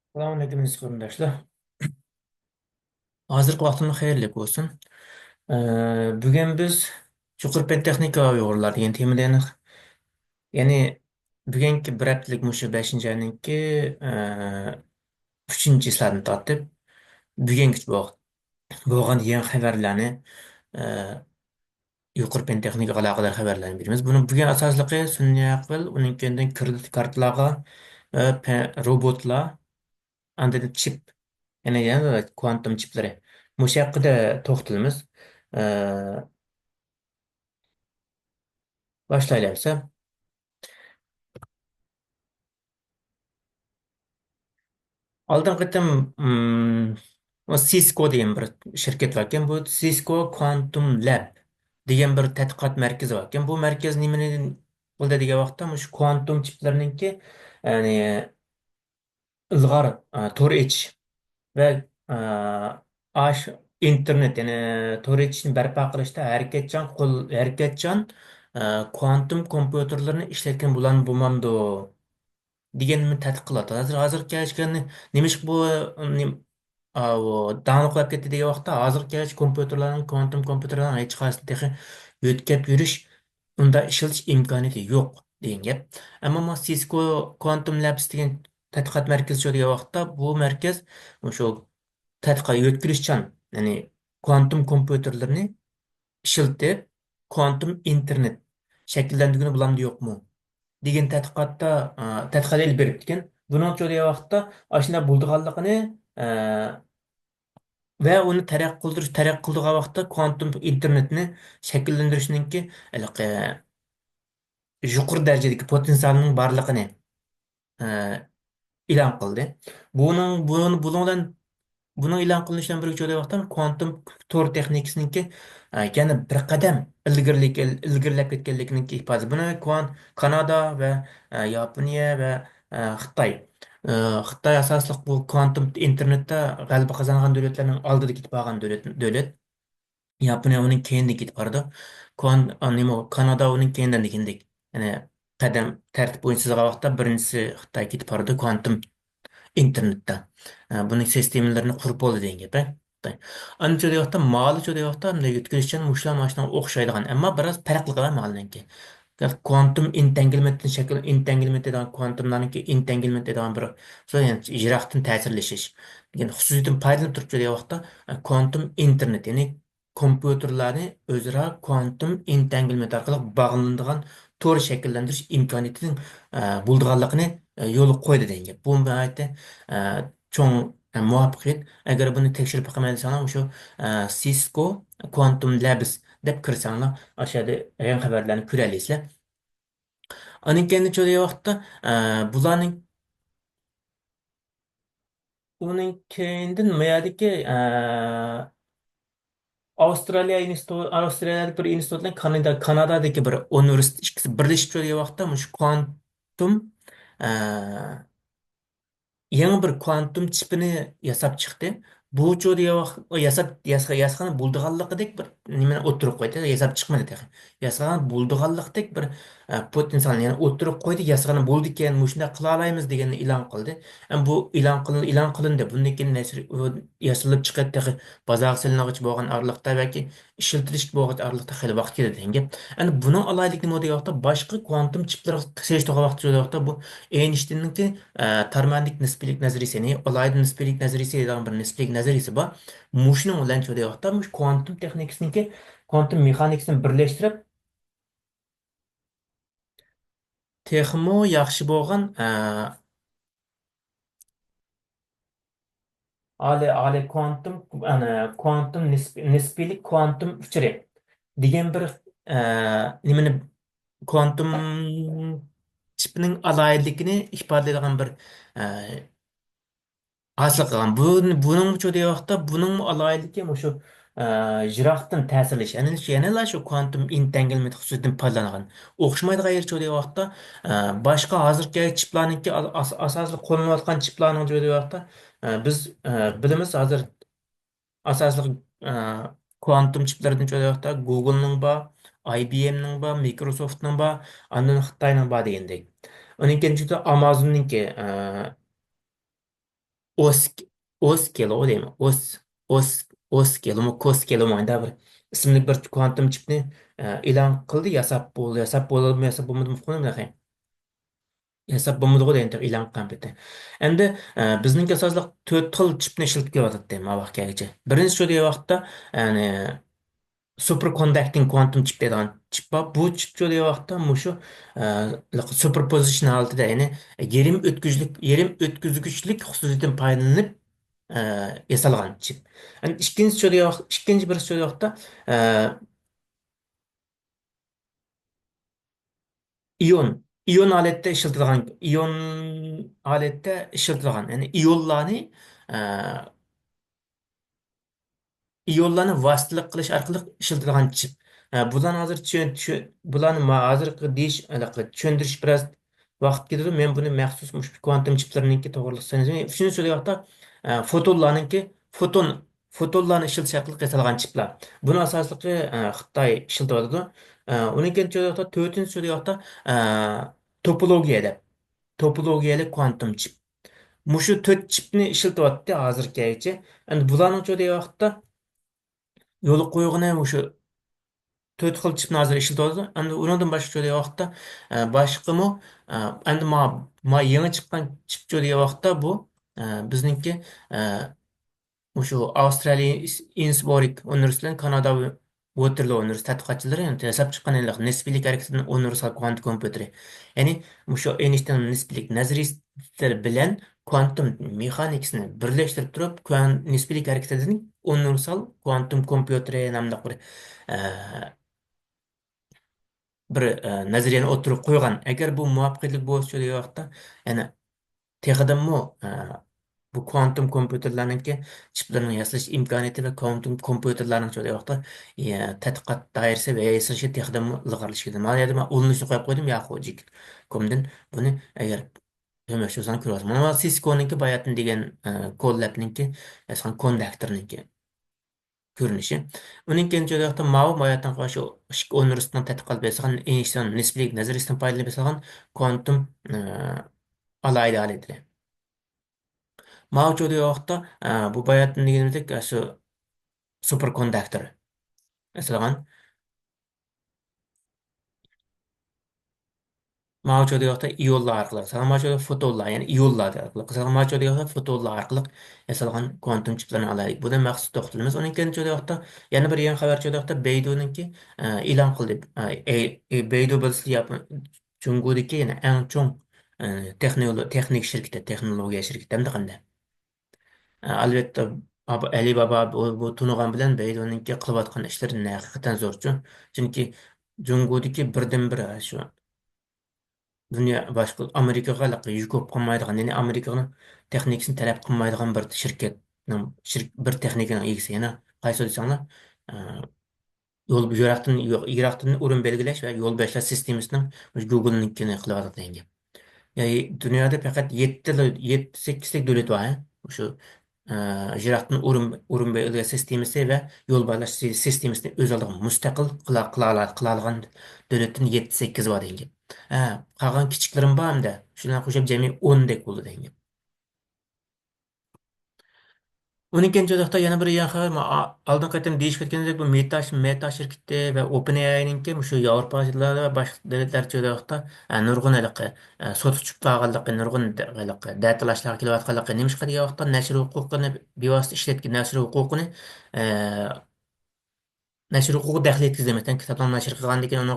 Assalamualaikum qarindoshlar. Hozirgi vaqtimiz xayrli bo'lsin. Bugun biz chuqur texnika uyg'urlar degan temada ya'ni bugungi bir haftalik mushu 5 oyninki 3 hisslarni tortib bugungi bo'lgan yangi xabarlarni yuqori texnika aloqador xabarlarni beramiz. Buni bugun asosligi sun'iy aql, uning kendan kredit kartalarga robotlar, android chip, yana kuantum chiplari. Mushu haqida to'xtalamiz. Boshlaylik. Oldin qatam o Cisco degan bir shirkat bor ekan. Bu Cisco Quantum Lab degan bir tadqiqot markazi bor ekan. Bu markaz nimani qildi degan vaqtda shu kuantum chiplarninki ya'ni ilg'or to'r echish va ash internet ya'ni to'r etishni barpo qilishda harakatchan kuantum kompyuterlarni ishlatgan bulan bo'lmamdi deganni tadqiq qiladi. Hozir kelishganni nima ish bu dаңлыклап ketdi degan vaqtda hozir kelиш kompyuterlarning kuantum kompyuterlarning hech qaysini texi yo'tkab yurish unda ishlatish imkoniyati yo'q degan gap. Ammo Cisco Quantum Labs degan tadqiqot markazi degan vaqtda bu markaz o'sha tadqiqot yo'tkirishchan ya'ni kuantum kompyuterlarni ishiltib kuantum internet shakllantirgani bulamda yo'qmi degan tadqiqot ilib beribdi ekan. Buning uchun degan vaqtda ashuna bo'ldiganligini va uni taraqq qildigan vaqtda kuantum internetni shakllantirishninki yuqori darajadagi potensialning borligini e'lon qildi. Buning e'lon qilinishidan bir vaqtda kuantum to'r texnikasiniki yana bir qadam ilgirlab ketganligining ifoda. Buni Kanada va Yaponiya va Xitoy. Xitoy asosli bu kuantum internetda g'alaba qozongan davlatlarning oldida ketib qolgan davlat. Yaponiya uning keyinida ketib bordi. Kanada uning keyindən degandek. Yani qadam tartib bo'yicha chizgan vaqtda birinchisi Xitoy ketib bordi kuantum internetda. Buning sistemalarini qurib bo'ldi degan gap. Ancha deyapti, mali deyapti, bunday yetkazishchan mushlar mashina o'xshaydigan, ammo biroz farqli qiladi malniki. Kuantum entanglement degan kuantumlarniki entanglement degan bir yani yiroqdan ta'sirlashish degan xususiyatdan foydalanib turibdi degan vaqtda kuantum internet ya'ni kompyuterlarni o'zaro kuantum entanglement orqali bog'lanadigan to'r shakllantirish imkoniyatining bo'lganligini yo'l qo'ydi degan gap. Bu nihoyatda cho'ng muvaffaqiyat. Agar buni tekshirib boqaman shu Cisco Quantum Labs deb kirsanglar aşağıda yan xabarlarni ko'ra olasizlar. Uning keyin cho'lgan vaqtda bularning uning keyindan mayadagi Avstraliyadagi bir institutdan Kanadadagi bir universitet ikkisi birlashib cho'lgan vaqtda shu kuantum yangi bir kuantum chipini yasab chiqdi. Bu degan vaqt yasag'ani bo'ldiganligidek bir nimani o'tirib qo'ydi. Yasab chiqmadi degan. Yasag'ani bo'ldiganlikdek bir potensial ya'ni o'tirib qo'ydi. Yasag'ani bo'ldi ekan, shunday qila olamiz deganni e'lon qildi. Bu e'lon qilindi. Bundan keyin yasalib chiqadi. Bozorga solinmoqchi bo'lgan oraliqda yoki ishlatilish bo'lgan oraliqda xeyli vaqt ketadi degan gap. Endi buning alaylik nima degan vaqtda boshqa kuantum chiplar qisishtirgan vaqtda bu Einstein'ninki tarmanlik nisbiylik nazariyasi, ya'ni alayli nisbiylik nazariyasi degan bir nisbiylik nazariyasi bor. Mushning bilan cho'day vaqtda kuantum texnikasiniki kuantum mexanikasini birlashtirib texmo yaxshi bo'lgan ali kuantum ana kuantum nisbiylik kuantum uchiri degan bir nimani kuantum chipning alayligini ifodalaydigan bir hosil qilgan. Buning uchun degan vaqtda buning aloyidligi shu jiroqdan ta'sirlash. Yana shu kuantum entanglement xususiyatidan foydalangan. O'xshamaydigan yer degan vaqtda boshqa hozirgi chiplarniki asosli qo'llanayotgan chiplarning degan vaqtda biz bilamiz hozir asosli kuantum chiplardan degan vaqtda Google'ning bor, IBM'ning bor, Microsoft'ning bor, andan Xitoyning bor degandek. Uning keyin Amazon'ninki Os, Oskelo deymi? Oskelo mu Koskelo mu anda bir ismli bir kuantum chipni e'lon qildi, yasab bo'ldi, yasab bo'lmadi, yasab bo'lmadi endi e'lon qilgan beti. Endi bizning asosliq 4 xil chipni ishlatib kelyapti ma vaqtgacha. Birinchi shu vaqtda ya'ni superconducting quantum chip deydigan chip bor. Bu chip cho'li vaqtda mushu superposition holatida, ya'ni yerim o'tkazgichlik xususiyatidan foydalanib e, yasalgan chip. Yani ikkinchi bir cho'li vaqtda e, ion ion holatda ishlatilgan, ya'ni e, iyonlarni vositalik qilish orqali ishlatilgan chip. Bularni hozir bularni hozir deyish tushuntirish biroz vaqt ketadi. Men buni maxsus mush kvantum chiplarniki to'g'riliq sanayman. Shuni so'rayapti, fotonlarniki fotonlarni ishlatish orqali yasalgan chiplar. Buni asosligi Xitoy ishlatyapti. Uni keyin so'rayapti, to'rtinchi so'rayapti, topologiyada topologiyali kvantum chip. Mushu to'rt chipni ishlatyapti hozirgacha. Endi bularning so'rayapti, yo'l qo'yg'ini o'sha to'rt xil chipni hozir ishlatyapti. Endi undan boshqa degan vaqtda boshqami endi yangi chiqqan chip degan vaqtda bu bizningki shu Avstraliya Innsbruck universitetidan Kanada Waterloo universiteti tadqiqotchilari endi yasab chiqqan nisbiylik harakatining universal kvant kompyuteri. Ya'ni shu Einstein nisbiylik nazariyasi bilan kvantum mexanikasini birlashtirib turib, nisbiylik harakatining universal kvantum kompyuteri nomli nazariyani o'tirib qo'ygan. Agar bu muvaffaqiyatli bo'lsa degan vaqtda, ya'ni texadammo bu kvantum kompyuterlarningki chiplarni yasash imkoniyati va kvantum kompyuterlarning cho'day vaqtda tadqiqot doirasi va yasashi texadammo ilg'orlashgan. Mana yerda men ulinishni qo'yib qo'ydim ya hojik. Komdan buni agar ko'makchi bo'lsang ko'ryapsiz. Mana Cisco'ningki bayatın degan kodlabningki asan konduktorningki ko'rinishi. Uning keyin joyda Mao bayatdan qarshi universitetning tadqiqot besagan Einstein nisbiylik nazariyasidan foydalanib besagan kvantum alayda alaydi. Mavjud vaqtda bu bayatın deganimizdek shu superkonduktor. Masalan, mavjud vaqtda ionlar orqali, salam mavjud fotonlar, ya'ni ionlar orqali, salam mavjud vaqtda fotonlar orqali yasalgan kvantum chiplarni olaylik. Bunda maqsad to'xtalamiz. Uning keyin joyda vaqtda yana bir yangi xabar joyda vaqtda Beidou'ningki e'lon qildi. Beidou bilsizlar Yapon Jungudagi yana eng chong texnik shirkati, texnologiya shirkati hamda qanday. Albatta, Alibaba bu tunugan bilan Beidou'ningki qilayotgan ishlari haqiqatan zo'rchu. Chunki Jungudagi birdan-bir shu dunyo boshqa Amerikaga yuk bo'lib qolmaydigan, ya'ni Amerikani texnikasini talab qilmaydigan bir shirkatning bir texnikaning egasi. Yana qaysi desanglar, yo'l yiroqdan o'rin belgilash va yo'l boshlash sistemasining Google'nikini qilyotgan. Yani dünyada fakat 7-8 devlet var. Şu Jirat'ın urun belirleme sistemisi ve yol bağlaş sistemisini öz alığı müstakil kılalıgan devletin 7-8 var denge. Kalan küçüklerim var mı da? Şuna koşup cemi 10 dek oldu denge. Onun ikinci odaqda yana bir yan xabar, aldın qatim deyish ketgandek bu Meta şirketi ve OpenAI'ninki şu Avrupalılar ve başka devletler çöydaqda nurgun iliqi sot uçup bağlılıqı, nurgun iliqi, datalaşlar kilovatqılıqı nemish qadiga vaqtda nashr huquqini bevosita ishlatgan nashr huquqini e, nashr huquqi daxl etkizmasdan kitoblarni nashr qilgandan keyin uni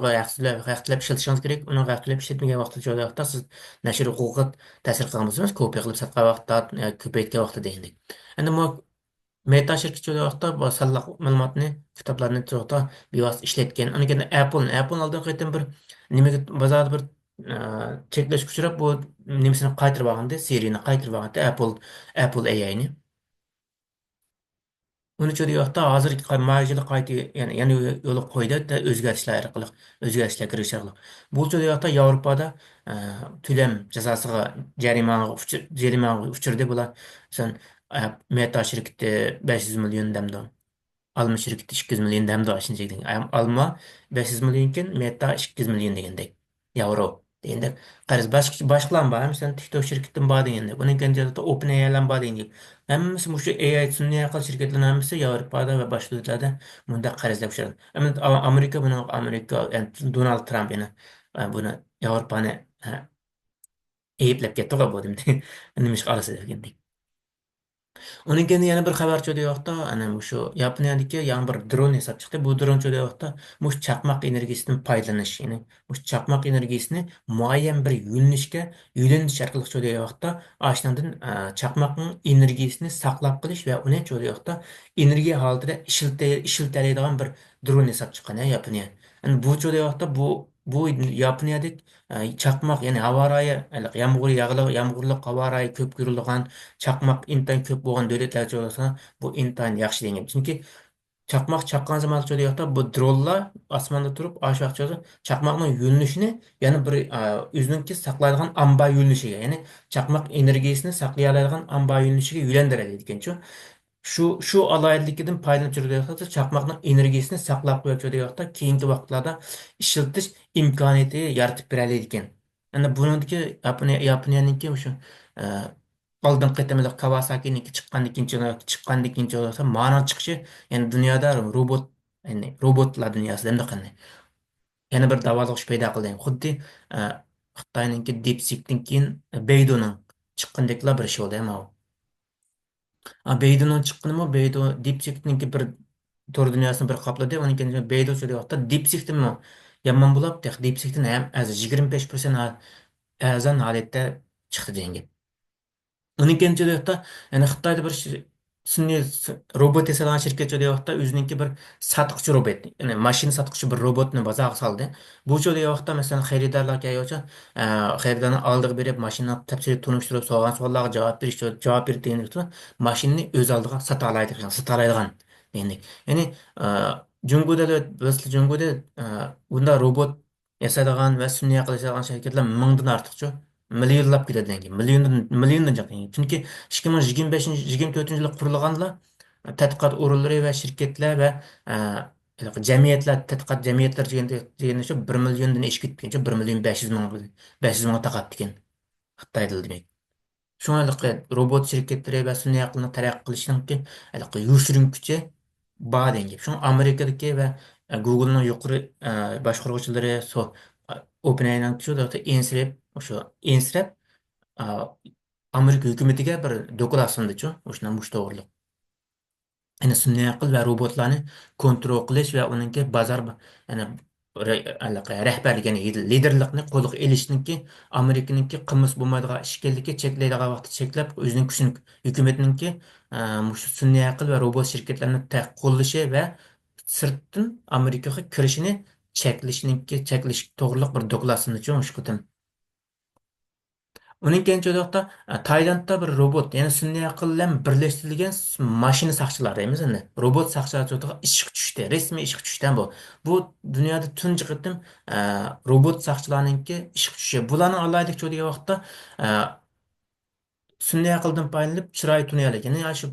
haqlab ishlatishingiz kerak. Uni haqlab ishlatmagan vaqtda joyda siz nashr huquqi ta'sir qilgan bo'lsangiz, kopiya qilib sotgan vaqtda, ko'paytgan vaqtda degandek. Endi Meta şirketi vaqtda bu sonliq ma'lumotni, kitoblarni to'g'ri bevosita ishlatgan. Undan keyin Apple oldin qaytim bir nimaga bozorda bir cheklashga uchrab bu nimasini qaytarib olganda, seriyani qaytarib olganda Apple AI'ni. Uni cho'ri vaqtda hozir majili qayta yana yo'l qo'ydi da o'zgarishlar orqali, o'zgarishlar kirish orqali. Bu cho'ri vaqtda Yevropada to'lam jazosiga jarimaga uchirdi bular. Sen Meta şirketi 500 milyon demdi. Alma şirketi 200 milyon demdi. Aşınca Alma 500 milyonken Meta 200 milyon degandek. Euro. Endi qarz başqalan var. Mesela TikTok şirketin var degende. Bunun kendi de OpenAI'lan var degende. Hemmisi şu AI sunniy aql şirketlerinin hemmisi Avrupa'da ve başka ülkelerde bunda qarzlab şuradi. Ama Amerika bunu Amerika yani Donald Trump yani bunu Avrupa'nı eyüplep ketdi bu demdi. Nima ish qilasiz degende. Onun kendi yana bir xabar çöde yoxta, ana şu Yaponiyadaki yana bir dron hesap çıktı. Bu dron çöde yoxta muş çakmak enerjisinden paylanış, yani muş çakmak enerjisini muayyen bir yönleniş arkalık çöde yoxta aşından çakmakın enerjisini saklap qilish ve onu çöde yoxta energiya halinde işiltaydigan bir dron hesap çıkan ya Yaponiya. Yani bu çöde yoxta bu Yaponiyadek çakmak yani hava rayı, yağmurlu hava rayı köp görülген chaqmoq intayin ko'p bo'lgan davlatlar joylasa bu intayin yaxshi degan. Chunki chaqmoq chaqqan zaman joyda bu dronlar osmonda turib ash vaqtda chaqmoqning yo'linishini yana bir o'zininki saqlaydigan amba yo'linishiga, ya'ni chaqmoq energiyasini saqlay oladigan amba yo'linishiga yo'lantiradi ekanchu. Şu alaylıkdan paylanıp çözüyorsa çakmakның enerjisini saqlab qo'yib keyingi vaqtlarda ishiltish imkoniyati yaratib beradi ekan. Ana buningki Yaponiyaniki o'sha e, oldin qitimliq Kawasaki'niki chiqqandan keyin bo'lsa mana chiqishi, ya'ni dunyoda robot, ya'ni robotlar dunyosida endi qanday yana bir davolanış paydo qildi. Xuddi e, Xitoyninki DeepSeek'dan keyin Baidu'ning chiqqandekla bir ish bo'ldi ham. Beydonun çıkkını Beydo Dipsik'ninki bir tor dünyasını bir kapladı. Onun kendine Beydo söylüyor. Hatta Dipsik'ten mi? Yaman bulap da Dipsik'ten hem az 25% azan halette çıktı dengi. Onun kendisi de hatta yani Xitoyda bir sunniy robot yasagan shirkat joyda vaqtda o'zininki bir sotqich robot, ya'ni mashina sotqich bir robotni bozorga soldi. Bu joyda vaqtda masalan xaridorlar kelguncha xaridorni oldiga berib mashinani tafsil tunishtirib so'ragan savollarga javob berib degan mashinani o'z oldiga sota oladigan dedik. Ya'ni Jungoda biz Jungoda bunda robot yasaydigan va sunniy qiladigan shirkatlar mingdan ortiqcha millionlab ketadi, milliondan jiq. Chunki 2025 24 yilda qurilganlar tadqiqot o'rinlari va shirkatlar va jamiyatlar, tadqiqot jamiyatlar deganda shu 1 milliondan oshib ketgancha 1 million 500 ming taqat ekan Xitoyda demak. Şuңа robot şirketleri ve sunniy aqlni taraqqiy qilishningki yoshirin kuchi bor dengep. Şuң Amerikadagi va Google'ning yuqori boshqaruvchilari OpenAI'ning shu da ensirab Amerika hukumatiga bir doklad sundichu, o'shundan mush to'g'riliq. Yani sun'iy aql va robotlarni kontrol qilish va uningga bozor yani rahbarlik, ya'ni liderlikni qo'lga ilishniki Amerikaningki qilmish bo'lmaydigan ishkallikka cheklaydigan vaqtda cheklab o'zining kuchini hukumatningki mush sun'iy aql va robot shirkatlarini qo'llashi va sirtdan Amerikaga kirishini cheklash to'g'riliq bir doklad sundichu shu qitim. Uning keyinchalik Taylandda bir robot, ya'ni sun'iy aql bilan birlashtirilgan mashina saqchilar deymiz endi. Robot saqchilar to'g'ri ishga tushdi. Rasmiy ishga tushdi bu. Bu dunyoda tunji qitim robot saqchilarningki ishga tushishi. Bularning alaylik cho'diga vaqtda sun'iy aqldan foydalanib chiroy tuniyalik. Ya'ni shu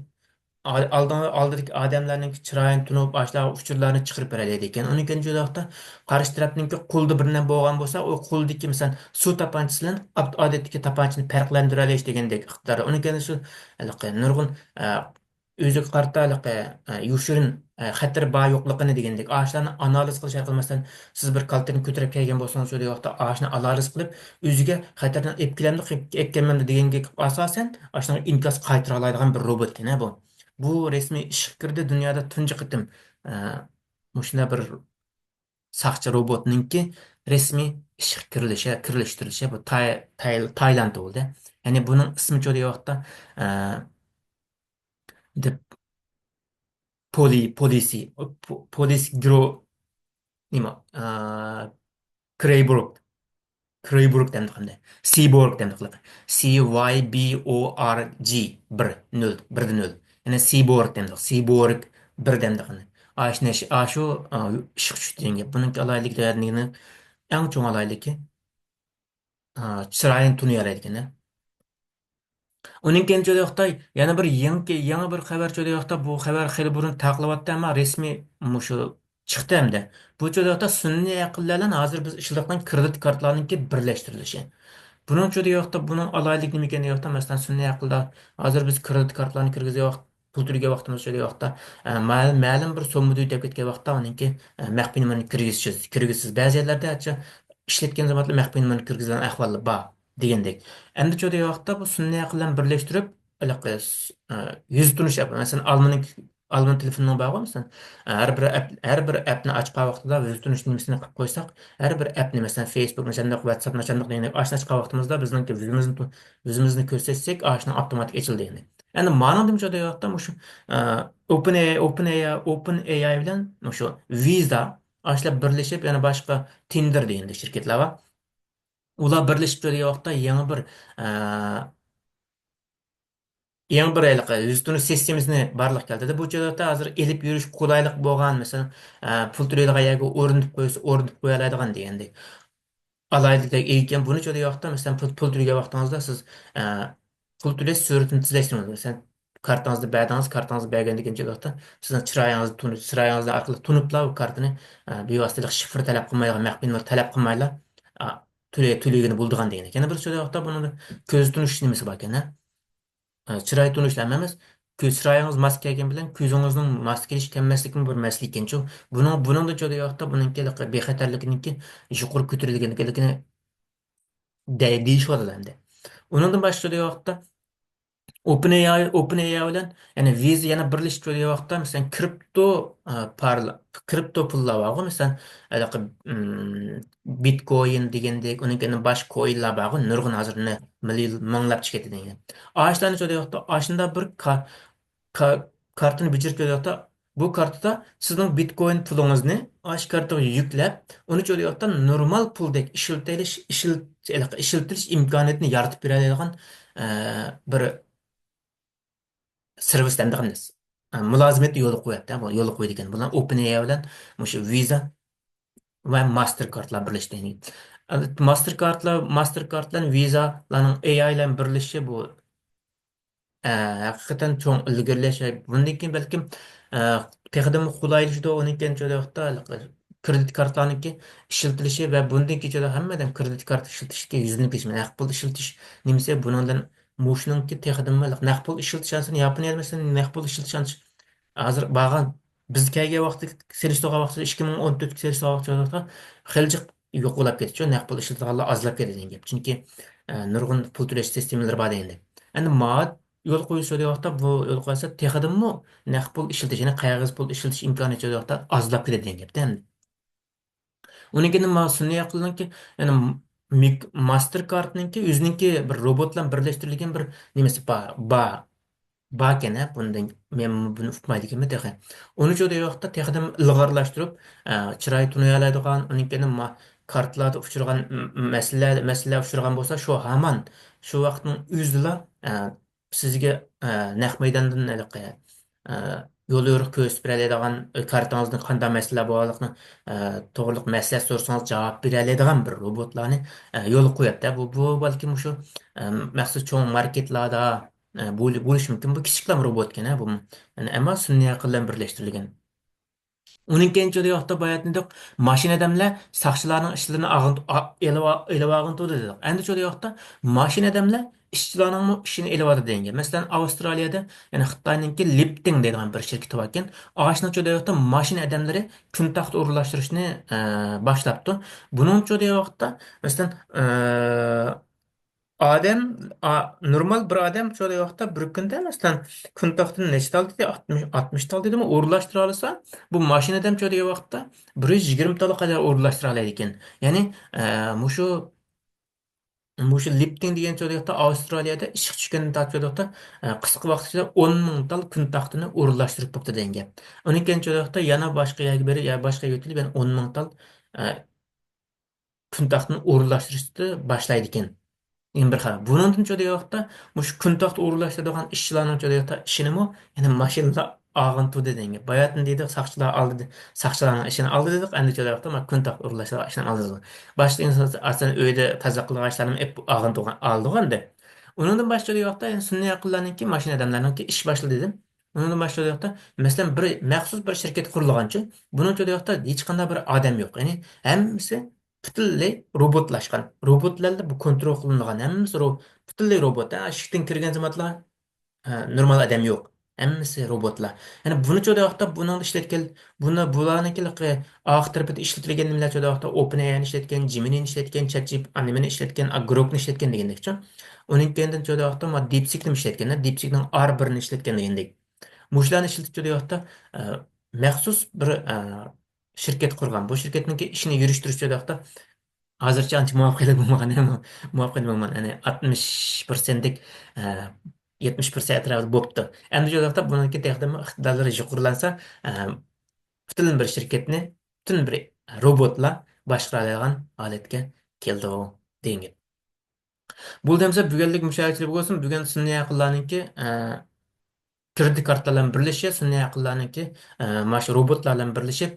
oldidagi odamlarning chiroyini tunib boshqa uchurlarni chiqarib beradi ekan. Uning ikkinchi vaqtda qarshi tarafning qo'lda bir narsa bo'lgan bo'lsa, u qo'ldagi masalan suv tapanchasi bilan odatdagi tapanchani farqlantira olish degandek iqtidor. Uning keyin shu nurg'un o'ziga qarata yoshirin xatar bor yo'qligini degandek oshlarni analiz qilish orqali masalan siz bir kaltani ko'tarib kelgan bo'lsangiz o'sha vaqtda oshni analiz qilib o'ziga xatardan epkilamdi deganga asosan oshni inkas qaytara oladigan bir robot bu. Bu resmiy ishga kirdi dunyoda tunji qitim mushuna bir saqchi robotninki rasmiy ishga kirilishtirilishi bu Tayland bo'ldi. Ya'ni buning ismi cho'li vaqtda deb police gro nima Krayborg Krayborg demdi qanday Seaborg demdi qiladi CYBORG 1 ya'ni Seaborg demdi Seaborg 1 demdi qanday shu ish tushdi degan gap. Buningki alayliklarni eng cho'ng alayligi chiroyini tuniyoladigan. Uning kenchili Xitoy yana bir yangi bir xabar cho'layapti. Bu xabar xeyli burun taqlabotdi, ammo rasmiy mushu chiqdi hamda. Bu joyda sun'iy aqllar bilan hozir biz ishlayotgan kredit kartlarınki birleştirilishi. Bunun çoğu yoxda bunun alaylık nima ekani yoxda masalan sun'iy aqlda hozir biz kredit kartlarini kirgizib vaqt pul türüge vaqtimiz şöyle yoxda ma'lum bir so'mni ödep ketgan vaqtda uningki maxfiy nimani kirgizsiz. Ba'zi yerlarda hatto ishlatgan zamonda maxfiy nimani kirgizgan ahvoli bor degandek. Endi çoğu yoxda bu sun'iy aql bilan birlashtirib yüz tunish app masalan Alman telefonunun bağı mısın? Her bir app'ni açқан vaqtida yüz tunish nimasini qilib qo'ysak, har bir app'ni masalan Facebook, masalan WhatsApp, masalan degandek ochgan vaqtimizda bizningki yüzimizni ko'rsatsak, ashna avtomatik ochildi endi. Endi ma'no nimcha deyaptim shu OpenAI bilan shu Visa ashlar birlashib yana boshqa Tinder degan shirkatlar bor. Ular birlashib turgan vaqtda yangi bir yüz tunish sistemamizni barliq keltirdi. Bu joyda hozir elib yurish qulaylik bo'lgan, masalan, pul to'laydigan yerga o'rnatib qo'ya oladigan degandek. Alaylıkdagi ekan buni cho'da yoqda masalan pul to'lagan vaqtingizda siz e, pul to'lash sur'atini tezlashtirasiz. Masalan, kartangizni bergan degan joyda sizning chiroyingizni orqali tunibla u kartani bevositalik shifr talab qilmaydigan, maxfiy nomer talab qilmaylar to'lagani bo'ldigan degan. Yana bir joyda yoqda buni ko'z tunish nimasi bor ekan. Chiroy tunishlar emas, ko'z chiroyingiz mos kelgan bilan ko'zingizning mos kelish kelmaslikning bir masala ekan-ku. Buningda joyda yoqda buningki bexatarliginiki yuqori ko'tarilganligini deyishadi endi. Undan boshqa vaqtda OpenAI bilan yana Visa yana birlashib turgan vaqtda masalan kripto pullar bor, masalan anaqa Bitcoin degandek, uning boshqa coinlar bor, nurg'un hozir million minglab chiqadi degan. Ashlarni turgan vaqtda ashunda bir kartını bitirib kelayotda bu kartada sizning Bitcoin pulingizni ash kartaga yuklab, uni cho'layotda normal puldek ishiltirish imkoniyatini yaratib beradigan bir servisdan qilamiz. Mulozimatni yo'l qo'yapti, bu yo'l qo'ydi ekan. Bular OpenAI bilan o'sha Visa va Mastercardlar birlashdi. Mastercard bilan Visalarning AI bilan birlashishi bu haqiqatan cho'ng ilgirlash bundan keyin balkim texdim qulaylikda uning vaqtda kredit kartlarniki ishlatilishi va bundan keyin hammadan kredit kart ishlatishga yuzini kesmay naqd pul ishlatish nimasi bundan mushningki texdim naqd pul ishlatish Yaponiya masalan naqd pul ishlatish hozir bag'an biz kelgan vaqtda selishto'g'a vaqtida 2014 selishto'g'a vaqtida xiljik yo'qolib ketdi naqd pul ishlatiganlar ozlab ketdi degan gap chunki nurg'un pul to'lash sistemalari bor endi endi yo'l qo'yish vaqtda bu yo'l qo'ysa texdimmi naqd pul ishlatish ya'ni qog'oz pul ishlatish imkoniyati vaqtda ozlab ketadi degan gapda endi unikini sun'iy aqlniki ya'ni Mastercardniki o'zininki bir robot bilan birlashtirilgan bir nimasi bor baken bundan men buni uqmaydiganman texa uni jo'da yoqda texdim ilg'orlashtirib chiroy tunay oladigan unikini kartlarda uchirgan masalalar uchirgan bo'lsa shu hamon shu vaqtning o'zida sizga naq maydondan e, yo'l yo'riq ko'rsatib beradigan kartangizni qanday masala borligini to'g'riliq masala so'rasangiz javob beradigan bir robotlarni yo'l qo'yapti bu balkim shu maxsus cho'ng marketlarda bo'lishi mumkin bu kichiklam robot ekan bu yani ammo sun'iy aql bilan birlashtirilgan uning kenchida yoqda bayatnidiq mashina damlar saqchilarning ishlarini elib ag'intudi dedik endi cho'da yoqda mashina damlar ishchilarning ishini elib oladi degan masalan Avstraliyada yani Xitoyninki Lipting deydigan bir shirkat bor ekan og'ashni cho'da yoqda mashina adamlari kun taxt o'rinlashtirishni boshlabdi buning cho'da yoqda masalan normal bir odam şöyle yoqda bir kunda masalan kun taxtini nechta oldi dedi 60 tal dedimi o'rinlashtira olsa bu mashinadan cho'diga vaqtda 120 tal qadar o'rinlashtira oladi ekan ya'ni mushu mushu lifting degan joyda Avstraliyada ishga tushgan joyda qisqa vaqt ichida 10 ming tal kun taxtini o'rinlashtirib topdi degan gap. Uning joyda yana boshqa yerga berib ya boshqa yo'tilib yana 10 ming tal kun taxtini o'rinlashtirishni boshlaydi ekan. Endi bir qarab bundan cho'dayotda mush kuntoqda o'rlashadigan ishchilarning cho'dayotda ishinimi yana mashinada ag'intu dedik bayatni deydi saqchilarning ishini oldi dedik endi cho'dayotda mana kuntoq o'rlashlar ishini oldi dedik boshqa inson aslida uyda toza qilgan ishlarni hep ag'intu oldi endi undan boshqa yoqda sun'iy aqllarniki mashina odamlarniki ish boshladi dedim Onun başka yoqda, mesela bir maxsus bir şirket qurilgancha, bunun yoqda hech qanday bir odam yo'q. Ya'ni hammasi butunlay robotlaşgan. Robotlarla bu kontrol qilingan, hammasi butunlay robot. Ha, ishdan kirgan zamonlar normal odam yo'q. Hammasi robotlar. Ya'ni buni yoqda buni ishlatgan, buni bularniki oq tarafida ishlatilgan nimalar yoqda OpenAI ishlatgan, Gemini ishlatgan, ChatGPT animani ishlatgan, Grokni ishlatgan degandek-chi. Uning kendan yoqda ma DeepSeekni ishlatgan, DeepSeekning R1ni ishlatgan degandek. Mushlarni ishlatib yoqda maxsus bir shirkat qurgan. Bu shirkatniki ishini yurishtirish yoqda hozircha ancha muvaffaqiyat bo'lmagan, muvaffaqiyat bo'lmagan. Ya'ni 60%lik 70% atrofida bo'libdi. Endi shu yoqda buniki texnik iqtidorlari yuqorilansa, butun bir shirkatni, butun bir robotlar boshqara oladigan holatga keldi degan. Bu demsa bugunlik mushohadachilik bo'lsin. Bugun sun'iy aqllarniki kredit kartalar bilan birlashib, sun'iy aqllarniki mana shu robotlar bilan birlashib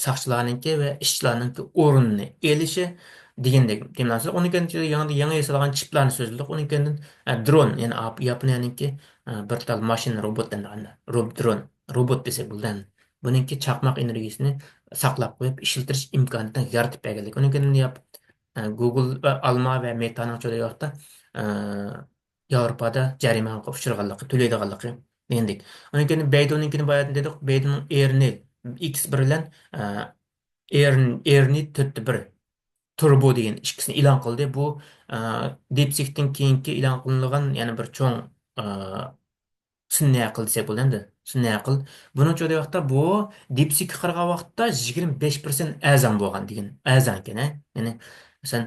saqchilarniki va ishchilarniki o'rnini elishi degandek demlansa, uni keyin yangi yasalgan chiplarni so'zladik. Uni keyin dron, ya'ni Yaponiyaniki bir tal mashina robotdan dron robot desak bo'ladi. Buningki chaqmoq energiyasini saqlab qo'yib ishlatish imkoniyatini yaratib berganlik. Uni keyin Google va Alma va Meta'ning cho'da Yevropada jarimaga uchraganligi, to'laydiganligi degandek. Uni keyin Baidu'ninkini boya dedik, Baidu'ning Airnet X1 bilan Airnet 4.1 Turbo degan ikkisini e'lon qildi. Bu DeepSeek'ten keyingi e'lon qilingan yana bir cho'ng sun'iy aql desak bo'ladi. Sun'iy aql. Buningcha vaqtda bu DeepSeek'ga qaragan vaqtda 25% arzon bo'lgan degan. Arzon ekan, ya'ni masalan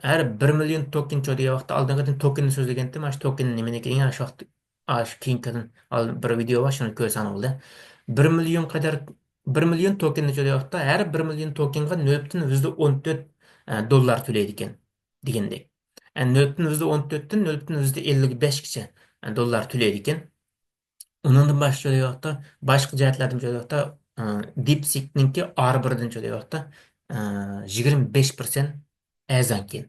har 1 million token degan vaqtda oldingidan tokenni so'zlaganda, mana shu token nimaniki degan shu vaqt keyingidan bir video bor, shuni ko'rsan bo'ldi. 1 million qadar 1 million tokenni degan vaqtda har 1 million tokenga 0,14 dollar to'laydi ekan degandek. Yani 0,14'ten 0,55'gacha dollar to'laydi ekan. Undan boshqa yoqda boshqa jihatlardan yoqda DeepSeek'ninki R1dan yoqda 25% arzon keyin.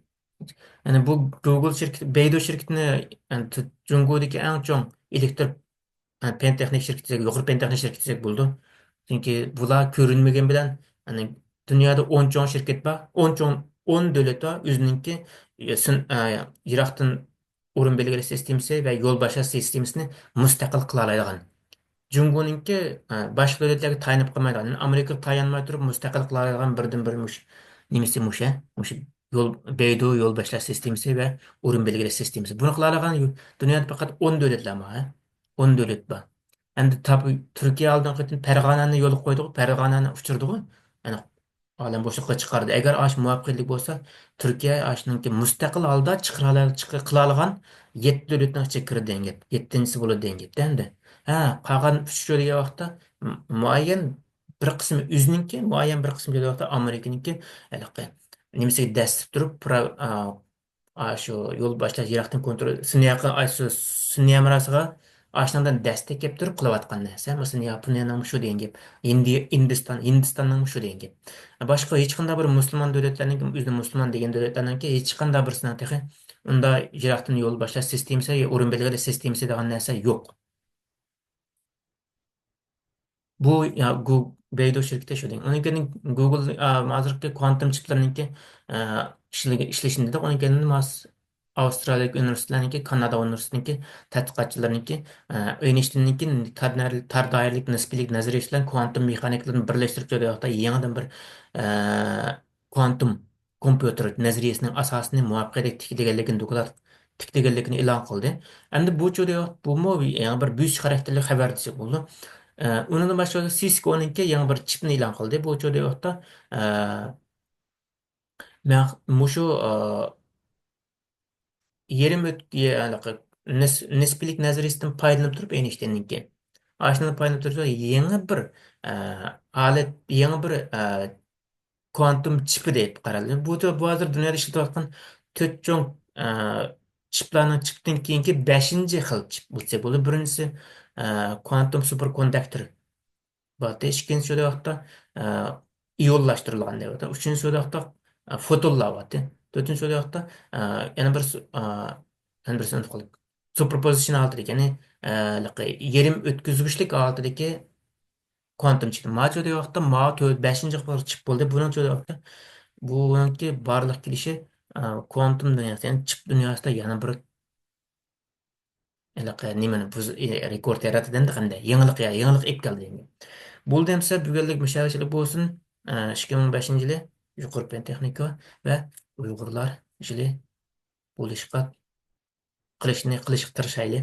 Yani bu Google şirketi, Baidu şirketini yani Jungko'daki eng cho'ng elektr pen texnik şirketi, yuqori pen texnik şirketi desek bo'ldi. Chunki bular ko'rinmagan bilan yani dunyoda 10 cho'ng shirkat bor, 10 cho'ng 10 davlat bor, o'zininki Iroqdan o'rin belgilash sistemasi va yo'l boshlash sistemasini mustaqil qila oladigan. Jumbo'ninki boshqa davlatlarga tayanib qolmaydigan. Yani Amerikaga tayanmay turib mustaqil qila oladigan birdan bir nimasi musha, musha yo'l Beidu yo'l boshlash sistemasi va o'rin belgilash sistemasi. Buni qila oladigan dunyoda faqat 10 davlatlar bor, 10 davlat bor. Endi tabi Turkiya oldin qatin Farg'onani yo'l qo'ydi, Farg'onani uchirdi. Yani olam bo'shliqqa chiqardi. Agar ash muvaffaqiyatli bo'lsa, Turkiya ashningki mustaqil holda qila olgan 7 davlatning ichiga kirdi degan gap. 7-si bo'ladi degan gap. Endi ha, qolgan 3 degan vaqtda muayyan bir qismi o'zininki, muayyan bir qismi degan vaqtda Amerikaniki anaqa nimasiga dastlab turib, shu yo'l boshlash Iroqdan kontrol sun'iy amaliyotga ashundan dastak kelib turib qilayotgan narsa. Masalan, Yaponiyaning shu degan gap, Hindistonning shu degan gap. Boshqa hech qanday bir musulmon davlatlarning o'zini musulmon degan davlatlarningki hech qanday birisining texi unda Iroqdan yo'l boshlash sistemasi, o'rin belgilash sistemasi degan narsa yo'q. Bu ya Beidu şirketi şu deyin. Onun kendi Google hozirgi quantum chiplarniki ishlashini dedi. Onun kendi mas Avstraliyalik universitetlarniki, Kanada universitetiniki tadqiqotchilarniki Einstein'ninki tar doiralik nisbiylik nazariyasi bilan quantum mexanikalarni birlashtirib yo'qda yangidan bir quantum kompyuter nazariyasining asosini muvaffaqiyatli tiklaganligini e'lon qildi. Endi bu cho'da bu yana bir buyuk xarakterli xabar desa bo'ldi. Undan boshqa Cisco'ningki yangi bir chipni e'lon qildi. Bu joyda yoqda men mushu yerim nisbiylik nazariyasidan foydalanib turib Einstein'ninki. Ashundan foydalanib turib yangi bir alat, yangi bir kuantum chipi deb qaraldi. Bu hozir dunyoda ishlatilayotgan to'rt cho'ng chiplarning chiqdan keyingi 5-chi xil chip bo'lsa bo'ladi. Birinchisi kuantum superkonduktor. Batı ikkinchi vaqtda ionlashtirilgan deyapti. Uchinchi vaqtda fotonlar deyapti. To'rtinchi vaqtda yana bir yana birisini unutib qoldim. superposition altidagi, ya'ni yerim o'tkazgichlik altidagi kuantum chip. Ma çoğu vaqtda ma 5-ci chip bo'ldi. Buning çoğu vaqtda buningki barliq kelishi kuantum dunyosi, ya'ni chip dunyosida yana bir nimani rekord yaratdi qanday yangilik ep keldi. Bo'ldi hamsa bugunlik mushavarchilik bo'lsin. 2005 yili yuqori fan texnika va Uyg'urlar yili bo'lishqa qilishni tirishayli.